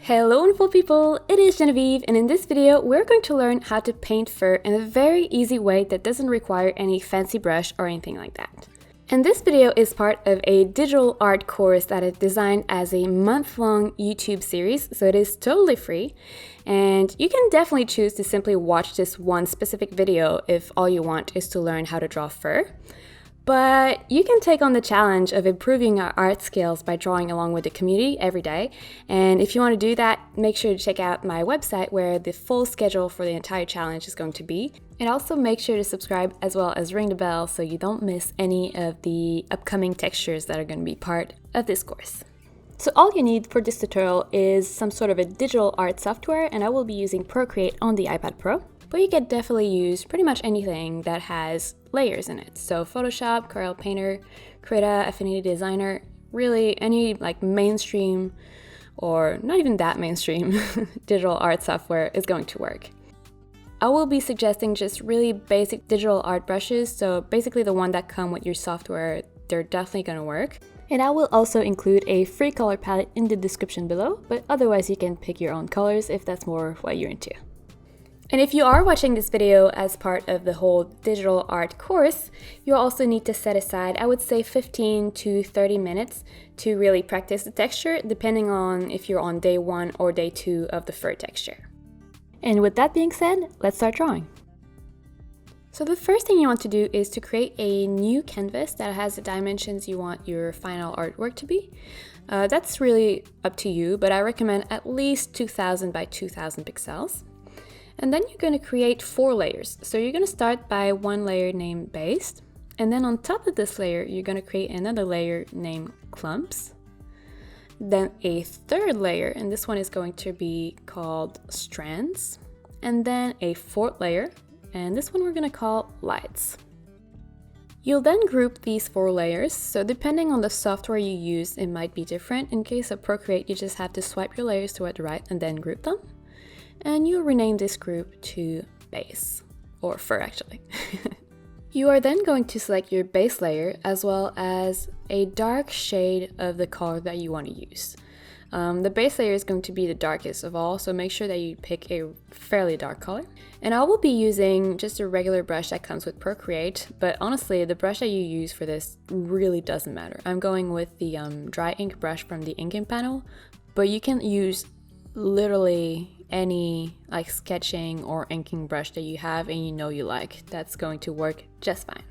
Hello wonderful people, it is Genevieve, and in this video we're going to learn how to paint fur in a very easy way that doesn't require any fancy brush or anything like that. And this video is part of a digital art course that is designed as a month-long YouTube series, so it is totally free. And you can definitely choose to simply watch this one specific video if all you want is to learn how to draw fur. But you can take on the challenge of improving your art skills by drawing along with the community every day. And if you want to do that, make sure to check out my website where the full schedule for the entire challenge is going to be. And also make sure to subscribe as well as ring the bell so you don't miss any of the upcoming textures that are going to be part of this course. So all you need for this tutorial is some sort of a digital art software, and I will be using Procreate on the iPad Pro. But you can definitely use pretty much anything that has layers in it. So Photoshop, Corel Painter, Krita, Affinity Designer, really any like mainstream or not even that mainstream digital art software is going to work. I will be suggesting just really basic digital art brushes, so basically the one that come with your software, they're definitely going to work. And I will also include a free color palette in the description below, but otherwise you can pick your own colors if that's more what you're into. And if you are watching this video as part of the whole digital art course, you also need to set aside, I would say 15 to 30 minutes to really practice the texture, depending on if you're on day 1 or day 2 of the fur texture. And with that being said, let's start drawing. So the first thing you want to do is to create a new canvas that has the dimensions you want your final artwork to be. That's really up to you, but I recommend at least 2000 by 2000 pixels. And then you're going to create 4 layers. So you're going to start by one layer named base, and then on top of this layer you're going to create another layer named clumps, then a third layer, and this one is going to be called strands, and then a fourth layer, and this one we're going to call lights. You'll then group these 4 layers, so depending on the software you use it might be different. In case of Procreate you just have to swipe your layers toward the right and then group them. And you'll rename this group to base, or fur actually. You are then going to select your base layer as well as a dark shade of the color that you want to use. The base layer is going to be the darkest of all, so make sure that you pick a fairly dark color. And I will be using just a regular brush that comes with Procreate, but honestly the brush that you use for this really doesn't matter. I'm going with the dry ink brush from the inking panel, but you can use literally any like sketching or inking brush that you have and you know you like. That's going to work just fine.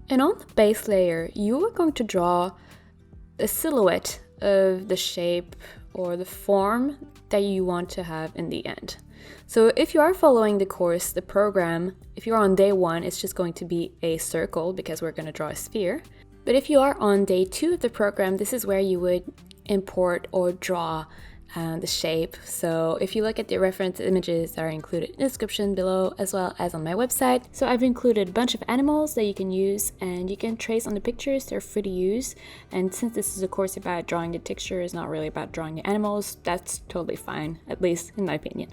And on the base layer you are going to draw a silhouette of the shape or the form that you want to have in the end. So if you are following the course, the program, if you're on day 1 it's just going to be a circle because we're going to draw a sphere. But if you are on day 2 of the program, this is where you would import or draw the shape. So if you look at the reference images that are included in the description below as well as on my website, so I've included a bunch of animals that you can use and you can trace on the pictures. They're free to use, and since this is a course about drawing the textures, not really about drawing the animals, that's totally fine, at least in my opinion.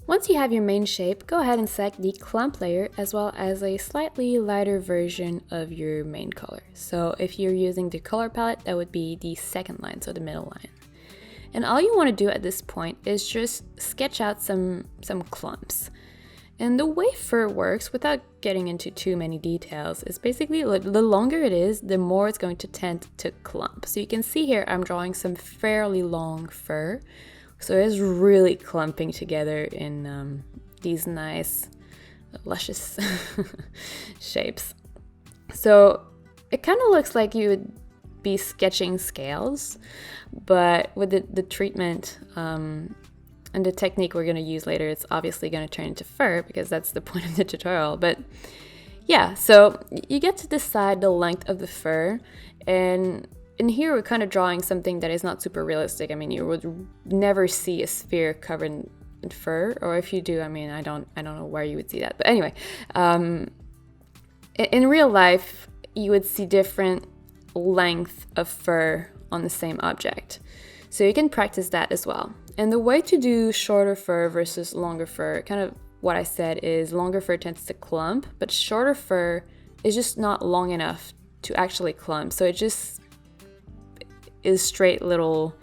Once you have your main shape, go ahead and select the clump layer as well as a slightly lighter version of your main color. So if you're using the color palette, that would be the second line, so the middle line. And all you want to do at this point is just sketch out some clumps. And the way fur works, without getting into too many details, is basically the longer it is, the more it's going to tend to clump. So you can see here I'm drawing some fairly long fur. So it's really clumping together in these nice, luscious shapes. So it kind of looks like you would be sketching scales, but with the treatment and the technique we're going to use later, it's obviously going to turn into fur because that's the point of the tutorial. But yeah, so you get to decide the length of the fur, and in here we're kind of drawing something that is not super realistic. I mean, you would never see a sphere covered in fur, or if you do, I mean, I don't know where you would see that. But anyway, in real life you would see different length of fur on the same object. So you can practice that as well. And the way to do shorter fur versus longer fur, kind of what I said is longer fur tends to clump, but shorter fur is just not long enough to actually clump. So it just is straight little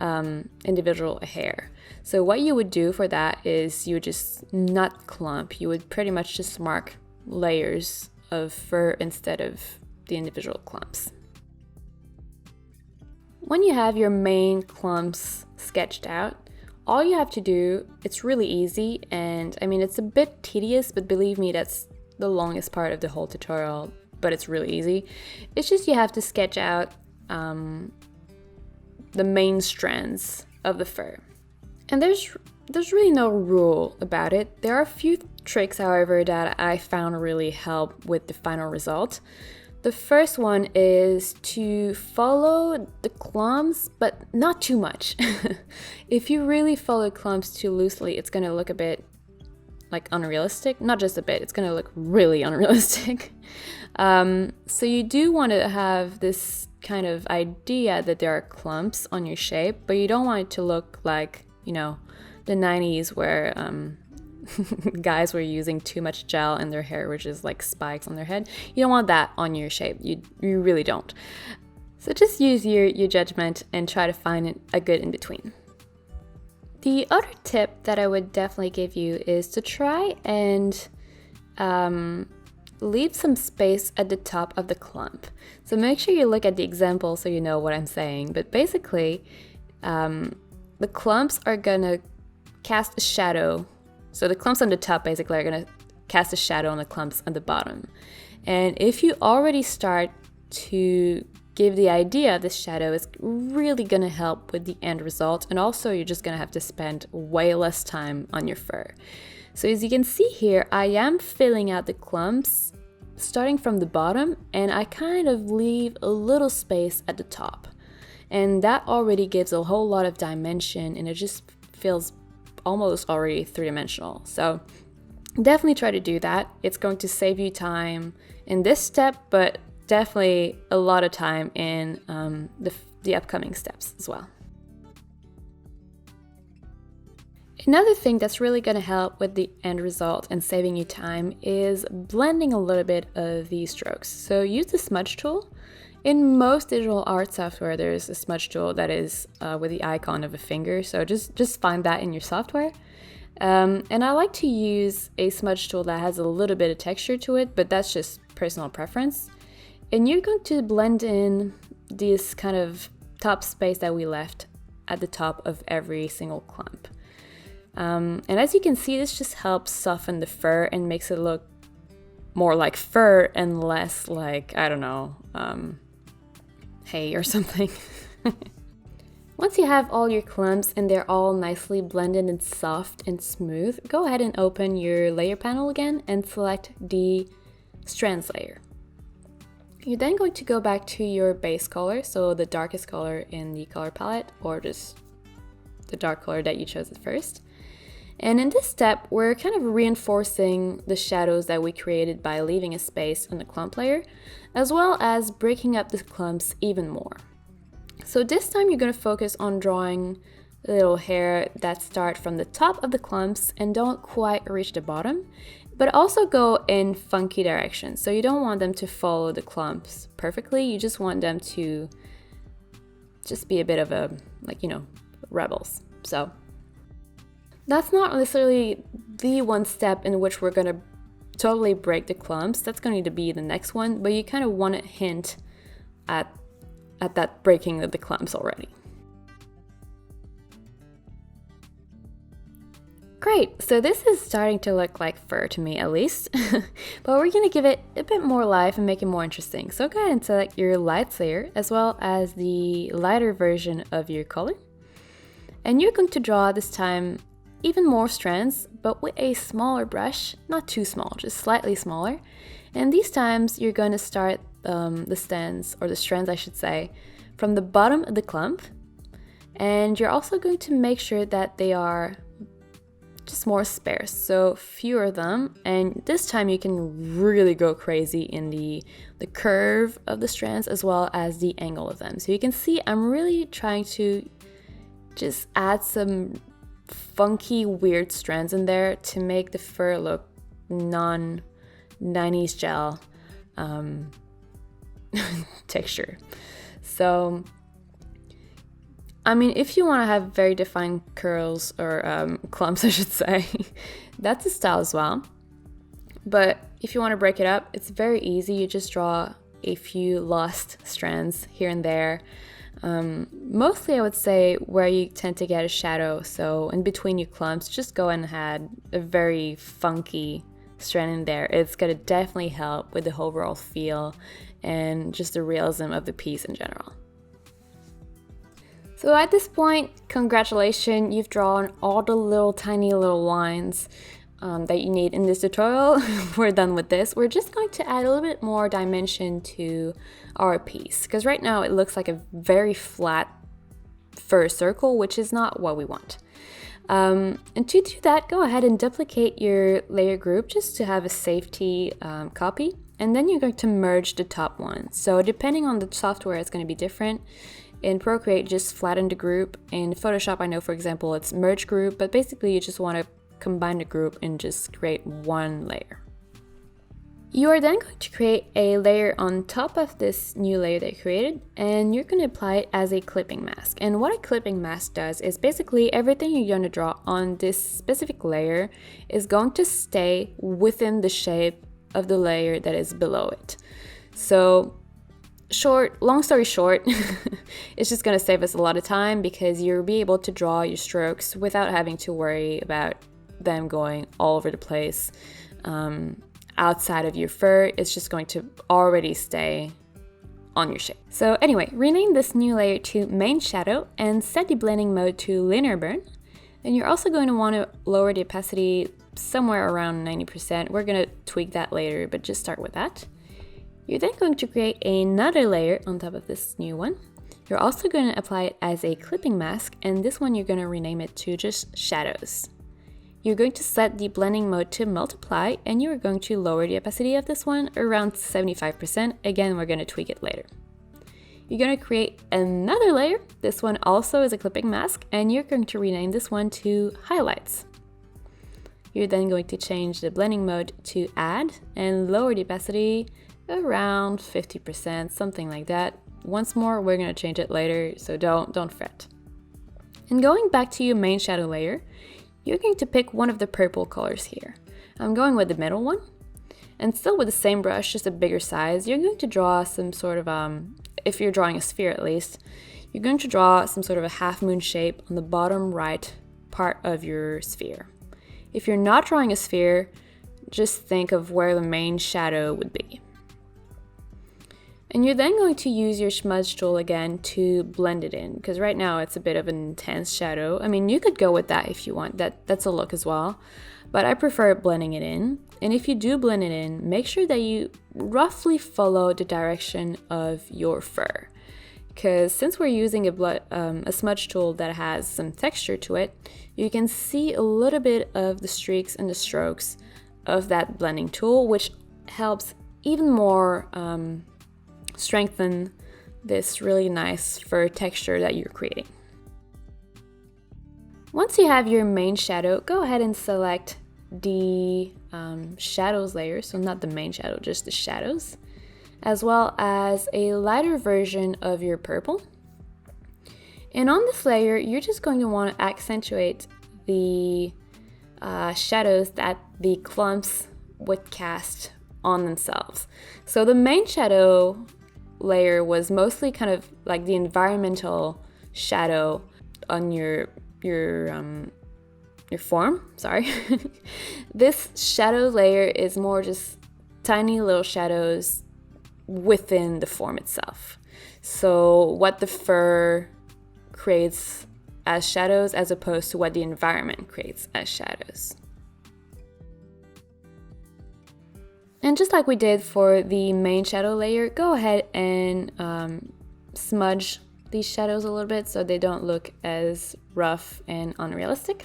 individual hair. So what you would do for that is you would just not clump. You would pretty much just mark layers of fur instead of the individual clumps. When you have your main clumps sketched out, all you have to do, it's really easy, and I mean it's a bit tedious, but believe me, that's the longest part of the whole tutorial, but it's really easy. It's just you have to sketch out the main strands of the fur. And there's really no rule about it. There are a few tricks, however, that I found really help with the final result. The first one is to follow the clumps, but not too much. If you really follow clumps too loosely, it's gonna look a bit like unrealistic. Not just a bit, it's gonna look really unrealistic. So you do want to have this kind of idea that there are clumps on your shape, but you don't want it to look like, you know, the 90s where guys were using too much gel in their hair, which is like spikes on their head. You don't want that on your shape. You really don't. So just use your judgment and try to find a good in between. The other tip that I would definitely give you is to try and leave some space at the top of the clump. So make sure you look at the example so you know what I'm saying. But basically, the clumps are gonna cast a shadow. So the clumps on the top basically are gonna cast a shadow on the clumps on the bottom. And if you already start to give the idea this shadow, is really gonna help with the end result. And also you're just gonna have to spend way less time on your fur. So as you can see here, I am filling out the clumps starting from the bottom, and I kind of leave a little space at the top. And that already gives a whole lot of dimension, and it just feels almost already three-dimensional. So definitely try to do that. It's going to save you time in this step, but definitely a lot of time in the upcoming steps as well. Another thing that's really going to help with the end result and saving you time is blending a little bit of these strokes. So use the smudge tool. In most digital art software, there's a smudge tool that is with the icon of a finger. So just find that in your software. And I like to use a smudge tool that has a little bit of texture to it, but that's just personal preference. And you're going to blend in this kind of top space that we left at the top of every single clump. And as you can see, this just helps soften the fur and makes it look more like fur and less like, I don't know, hay or something. Once you have all your clumps and they're all nicely blended and soft and smooth, go ahead and open your layer panel again and select the strands layer. You're then going to go back to your base color, so the darkest color in the color palette, or just the dark color that you chose at first. And in this step, we're kind of reinforcing the shadows that we created by leaving a space on the clump layer, as well as breaking up the clumps even more. So this time you're going to focus on drawing little hair that start from the top of the clumps and don't quite reach the bottom, but also go in funky directions. So you don't want them to follow the clumps perfectly, you just want them to just be a bit of a, like, you know, rebels. So that's not necessarily the one step in which we're going to totally break the clumps. That's going to be the next one, but you kind of want to hint at that breaking of the clumps already. Great, so this is starting to look like fur to me at least, but we're going to give it a bit more life and make it more interesting. So go ahead and select your lights layer as well as the lighter version of your color. And you're going to draw this time even more strands, but with a smaller brush, not too small, just slightly smaller. And these times you're going to start the strands I should say, from the bottom of the clump. And you're also going to make sure that they are just more sparse, so fewer of them. And this time you can really go crazy in the curve of the strands as well as the angle of them. So you can see I'm really trying to just add some funky, weird strands in there to make the fur look non-90s gel texture. So I mean, if you want to have very defined curls or clumps, I should say, that's a style as well. But if you want to break it up, it's very easy. You just draw a few lost strands here and there. Mostly I would say where you tend to get a shadow, so in between your clumps, just go and add a very funky strand in there. It's gonna definitely help with the overall feel and just the realism of the piece in general. So at this point, congratulations, you've drawn all the little tiny little lines that you need in this tutorial. We're done with this. We're just going to add a little bit more dimension to our piece, because right now it looks like a very flat fur circle, which is not what we want. And to do that, go ahead and duplicate your layer group just to have a safety copy, and then you're going to merge the top one. So depending on the software, it's going to be different. In Procreate, just flatten the group. In Photoshop, I know, for example, it's merge group, but basically you just want to combine the group and just create one layer. You are then going to create a layer on top of this new layer that you created, and you're going to apply it as a clipping mask. And what a clipping mask does is basically everything you're going to draw on this specific layer is going to stay within the shape of the layer that is below it. So long story short, it's just going to save us a lot of time, because you'll be able to draw your strokes without having to worry about them going all over the place outside of your fur. It's just going to already stay on your shape. So anyway, rename this new layer to main shadow and set the blending mode to linear burn. And you're also going to want to lower the opacity somewhere around 90%. We're going to tweak that later, but just start with that. You're then going to create another layer on top of this new one. You're also going to apply it as a clipping mask, and this one you're going to rename it to just shadows. You're going to set the blending mode to multiply, and you're going to lower the opacity of this one around 75%. Again, we're going to tweak it later. You're going to create another layer. This one also is a clipping mask, and you're going to rename this one to highlights. You're then going to change the blending mode to add and lower the opacity around 50%, something like that. Once more, we're going to change it later, so don't fret. And going back to your main shadow layer, you're going to pick one of the purple colors here. I'm going with the middle one, and still with the same brush, just a bigger size. You're going to draw some sort of, if you're drawing a sphere at least, you're going to draw some sort of a half moon shape on the bottom right part of your sphere. If you're not drawing a sphere, just think of where the main shadow would be. And you're then going to use your smudge tool again to blend it in, because right now it's a bit of an intense shadow. I mean, you could go with that if you want, that's a look as well, but I prefer blending it in. And if you do blend it in, make sure that you roughly follow the direction of your fur, because since we're using a smudge tool that has some texture to it, you can see a little bit of the streaks and the strokes of that blending tool, which helps even more strengthen this really nice fur texture that you're creating. Once you have your main shadow, go ahead and select the shadows layer, so not the main shadow, just the shadows, as well as a lighter version of your purple. And on this layer, you're just going to want to accentuate the shadows that the clumps would cast on themselves. So the main shadow layer was mostly kind of like the environmental shadow on your form, sorry. This shadow layer is more just tiny little shadows within the form itself. So what the fur creates as shadows as opposed to what the environment creates as shadows. And just like we did for the main shadow layer, go ahead and smudge these shadows a little bit so they don't look as rough and unrealistic.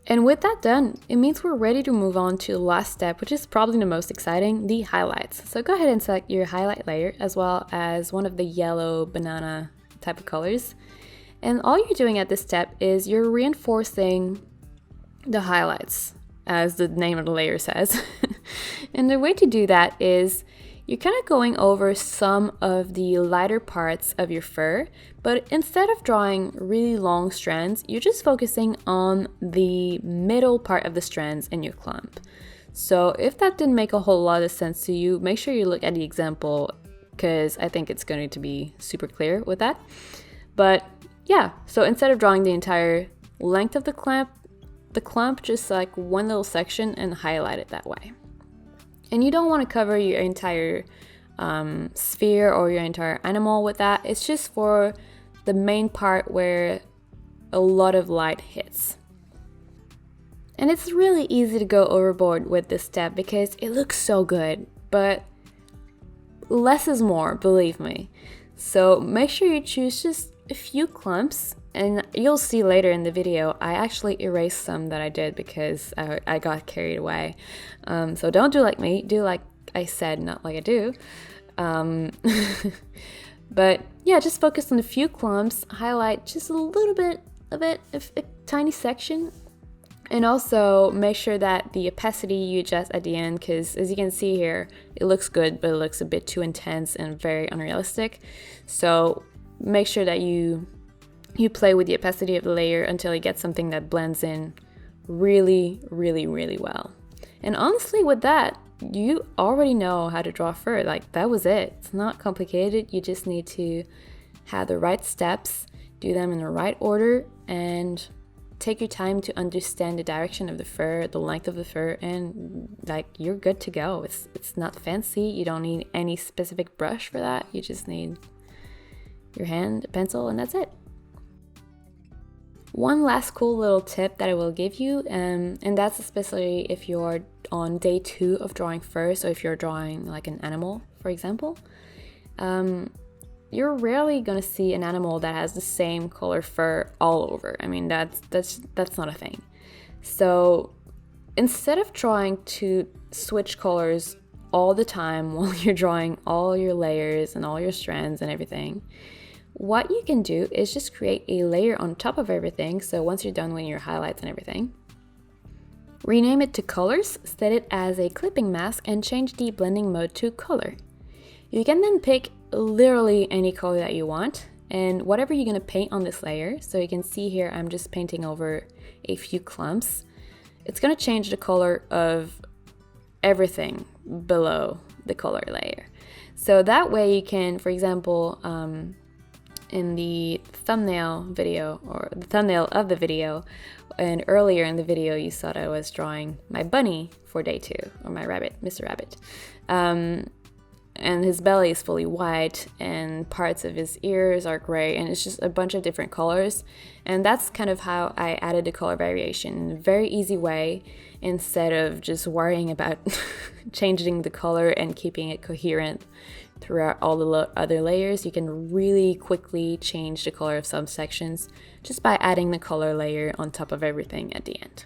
And with that done, it means we're ready to move on to the last step, which is probably the most exciting, the highlights. So go ahead and select your highlight layer as well as one of the yellow banana type of colors. And all you're doing at this step is you're reinforcing the highlights as the name of the layer says. And the way to do that is you're kind of going over some of the lighter parts of your fur, but instead of drawing really long strands, you're just focusing on the middle part of the strands in your clump. So if that didn't make a whole lot of sense to you, make sure you look at the example because I think it's going to be super clear with that. But yeah, so instead of drawing the entire length of the clump, just like one little section and highlight it that way. And you don't want to cover your entire sphere or your entire animal with that. It's just for the main part where a lot of light hits. And it's really easy to go overboard with this step because it looks so good, but less is more, believe me. So make sure you choose just a few clumps, and you'll see later in the video I actually erased some that I did because I got carried away. So don't do like me, do like I said, not like I do. But yeah, just focus on a few clumps, highlight just a little bit of it, a tiny section. And also make sure that the opacity you adjust at the end, because as you can see here, it looks good, but it looks a bit too intense and very unrealistic. So make sure that you play with the opacity of the layer until you get something that blends in really, really, really well. And honestly, with that, you already know how to draw fur. Like, that was it. It's not complicated. You just need to have the right steps, do them in the right order, and take your time to understand the direction of the fur, the length of the fur, and like, you're good to go. It's not fancy. You don't need any specific brush for that. You just need your hand, a pencil, and that's it. One last cool little tip that I will give you, and that's especially if you're on day 2 of drawing fur, so if you're drawing like an animal, for example, you're rarely gonna see an animal that has the same color fur all over. I mean, that's not a thing. So instead of trying to switch colors all the time while you're drawing all your layers and all your strands and everything, what you can do is just create a layer on top of everything. So once you're done with your highlights and everything, rename it to colors, set it as a clipping mask, and change the blending mode to color. You can then pick literally any color that you want and whatever you're going to paint on this layer. So you can see here I'm just painting over a few clumps. It's going to change the color of everything below the color layer. So that way you can, for example, in the thumbnail video, or the thumbnail of the video, and earlier in the video you saw that I was drawing my bunny for day 2, or my rabbit, Mr. Rabbit. And his belly is fully white and parts of his ears are gray, and it's just a bunch of different colors. And that's kind of how I added the color variation in a very easy way, instead of just worrying about changing the color and keeping it coherent throughout all the other layers. You can really quickly change the color of some sections just by adding the color layer on top of everything at the end.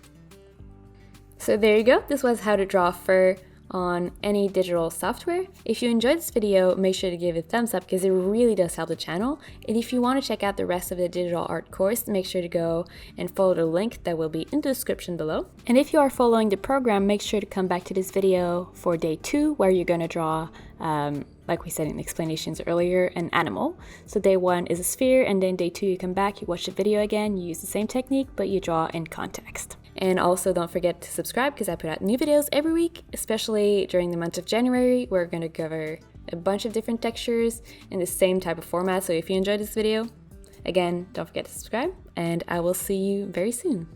So there you go. This was how to draw fur on any digital software. If you enjoyed this video, make sure to give it a thumbs up because it really does help the channel. And if you want to check out the rest of the digital art course, make sure to go and follow the link that will be in the description below. And if you are following the program, make sure to come back to this video for day 2, where you're going to draw, like we said in explanations earlier, an animal. So day 1 is a sphere, and then day 2 you come back, you watch the video again, you use the same technique, but you draw in context. And also don't forget to subscribe because I put out new videos every week, especially during the month of January. We're going to cover a bunch of different textures in the same type of format. So if you enjoyed this video, again, don't forget to subscribe, and I will see you very soon.